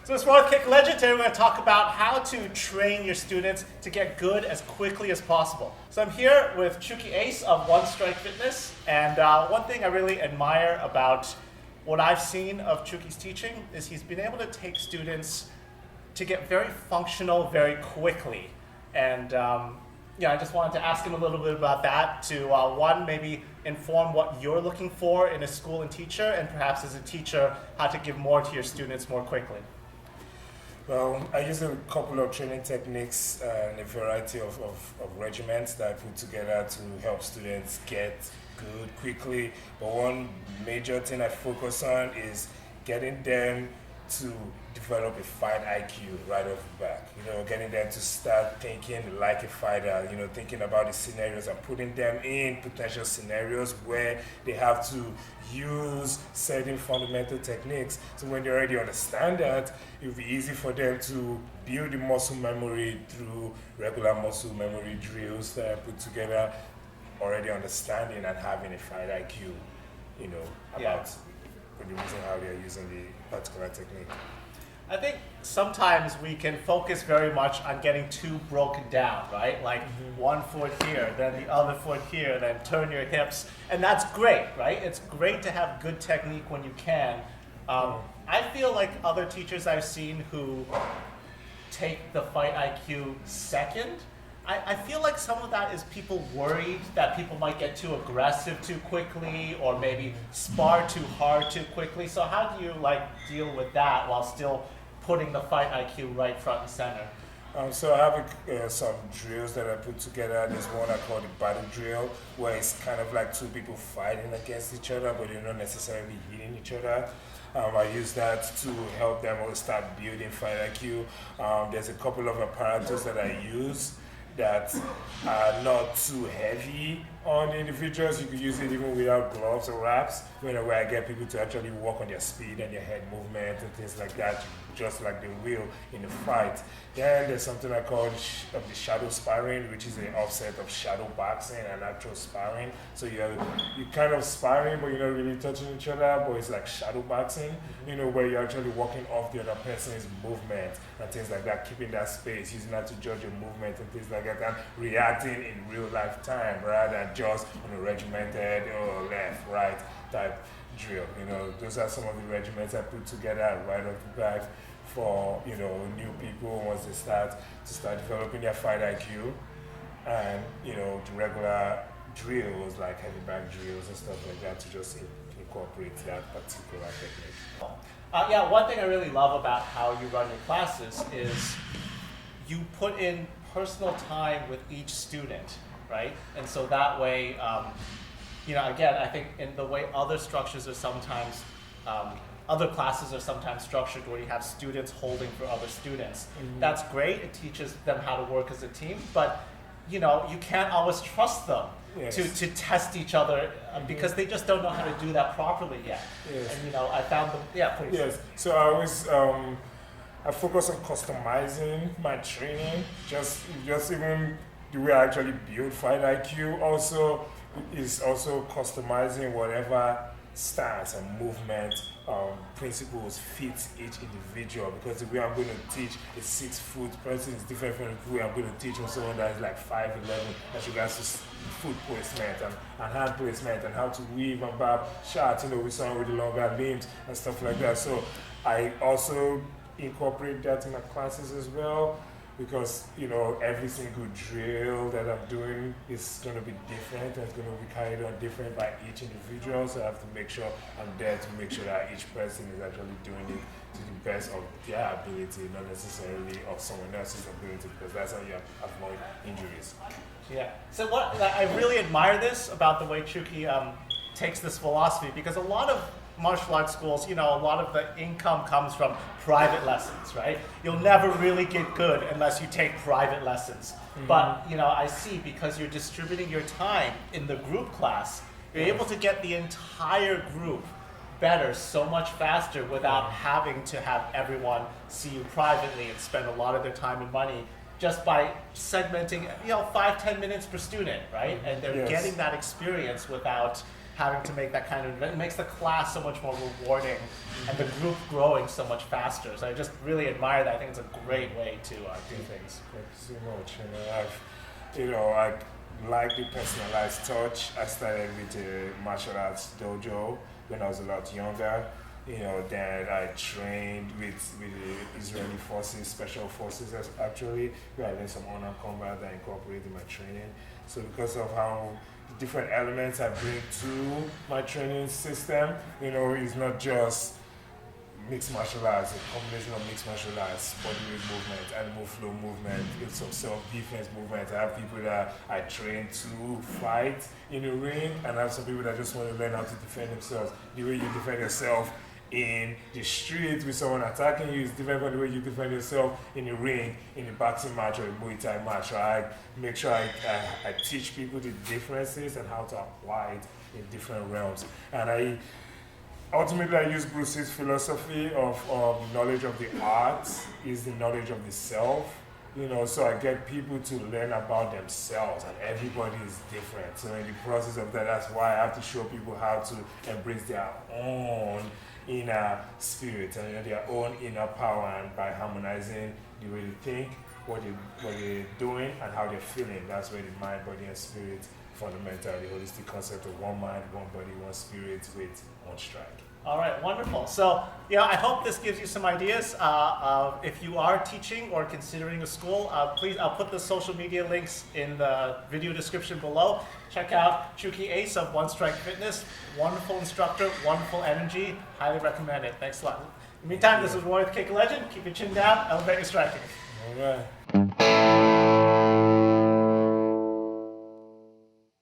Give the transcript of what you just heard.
So as World Kick Legend today, we're going to talk about how to train your students to get good as quickly as possible. So I'm here with Chukie Ace of One Strike Fitness, and one thing I really admire about what I've seen of Chukie's teaching is he's been able to take students to get very functional very quickly. And I just wanted to ask him a little bit about that to one, maybe inform what you're looking for in a school and teacher, and perhaps as a teacher, how to give more to your students more quickly. Well, I use a couple of training techniques and a variety of regimens that I put together to help students get good quickly. But one major thing I focus on is getting them to develop a fight IQ right off the back. Getting them to start thinking like a fighter, thinking about the scenarios and putting them in potential scenarios where they have to use certain fundamental techniques. So when they already understand that, it'll be easy for them to build the muscle memory through regular muscle memory drills that I put together, already understanding and having a fight IQ, about the reason how they're using the particular technique. I think sometimes we can focus very much on getting too broken down, right? Like one foot here, then the other foot here, then turn your hips. And that's great, right? It's great to have good technique when you can. I feel like other teachers I've seen who take the fight IQ second, I feel like some of that is people worried that people might get too aggressive too quickly or maybe spar too hard too quickly. So how do you deal with that while still putting the fight IQ right front and center? So I have some drills that I put together. There's one I call the battle drill, where it's kind of like two people fighting against each other, but they're not necessarily hitting each other. I use that to help them start building fight IQ. There's a couple of apparatus that I use that are not too heavy on the individuals. You could use it even without gloves or wraps, where I get people to actually work on their speed and their head movement and things like that, just like they will in a fight. Then there's something I call the shadow sparring, which is an offset of shadow boxing and actual sparring. So you're kind of sparring, but you're not really touching each other, but it's like shadow boxing, where you're actually working off the other person's movement and things like that, keeping that space, using that to judge your movement and things like that, and reacting in real life time rather than just on a regimented or left, right type drill. Those are some of the regiments I put together right off the bat for new people once they start developing their fight IQ, and the regular drills like heavy back drills and stuff like that to just incorporate that particular technique. One thing I really love about how you run your classes is you put in personal time with each student, right? And so that way, again, I think in the way other structures are sometimes, other classes are sometimes structured where you have students holding for other students. That's great. It teaches them how to work as a team, but you can't always trust them to test each other because they just don't know how to do that properly yet. Yes. And I found them. Yeah, please. Yes. So I always I focus on customizing my training. Just even the way I actually build fight IQ also is also customizing whatever stance and movement principles fit each individual, because the way I'm going to teach a 6-foot person is different from the way I'm going to teach someone that is like 5'11", as regards to foot placement and hand placement and how to weave and bob shots, with someone with the longer limbs and stuff like that. So I also incorporate that in my classes as well, because every single drill that I'm doing is going to be different and it's going to be carried on different by each individual. So I have to make sure I'm there to make sure that each person is actually doing it to the best of their ability, not necessarily of someone else's ability, because that's how you avoid injuries. Yeah. So I really admire this about the way Chukie takes this philosophy, because a lot of martial arts schools, a lot of the income comes from private lessons, right? You'll never really get good unless you take private lessons. But, I see, because you're distributing your time in the group class, you're able to get the entire group better so much faster without having to have everyone see you privately and spend a lot of their time and money just by segmenting, 5-10 minutes per student, right? And they're getting that experience without having to make that kind of investment. It makes the class so much more rewarding and the group growing so much faster. So I just really admire that. I think it's a great way to do things. Thank you so much. I like the personalized touch. I started with a martial arts dojo when I was a lot younger. Then I trained with the Israeli forces, special forces actually, where I learned some honor combat that I incorporated in my training. So because of how different elements I bring to my training system, it's not just mixed martial arts, a combination of mixed martial arts, bodyweight movement, animal flow movement, it's some self-defense movement. I have people that I train to fight in the ring, and I have some people that just want to learn how to defend themselves. The way you defend yourself in the street with someone attacking you is different from the way you defend yourself in the ring, in a boxing match or a Muay Thai match. So I make sure I teach people the differences and how to apply it in different realms. And ultimately, I use Bruce's philosophy of knowledge of the art is the knowledge of the self. So I get people to learn about themselves, and everybody is different. So in the process of that, that's why I have to show people how to embrace their own inner spirit and their own inner power, and by harmonizing the way they think, what they're doing, and how they're feeling. That's where the mind, body, and spirit fundamental, the holistic concept of one mind, one body, one spirit with one strike. All right, wonderful. So, I hope this gives you some ideas. If you are teaching or considering a school, please, I'll put the social media links in the video description below. Check out Chukie Ace of One Strike Fitness. Wonderful instructor, wonderful energy. Highly recommend it. Thanks a lot. In the meantime, this is Roy with Kick Legend. Keep your chin down, elevate your striking. All right.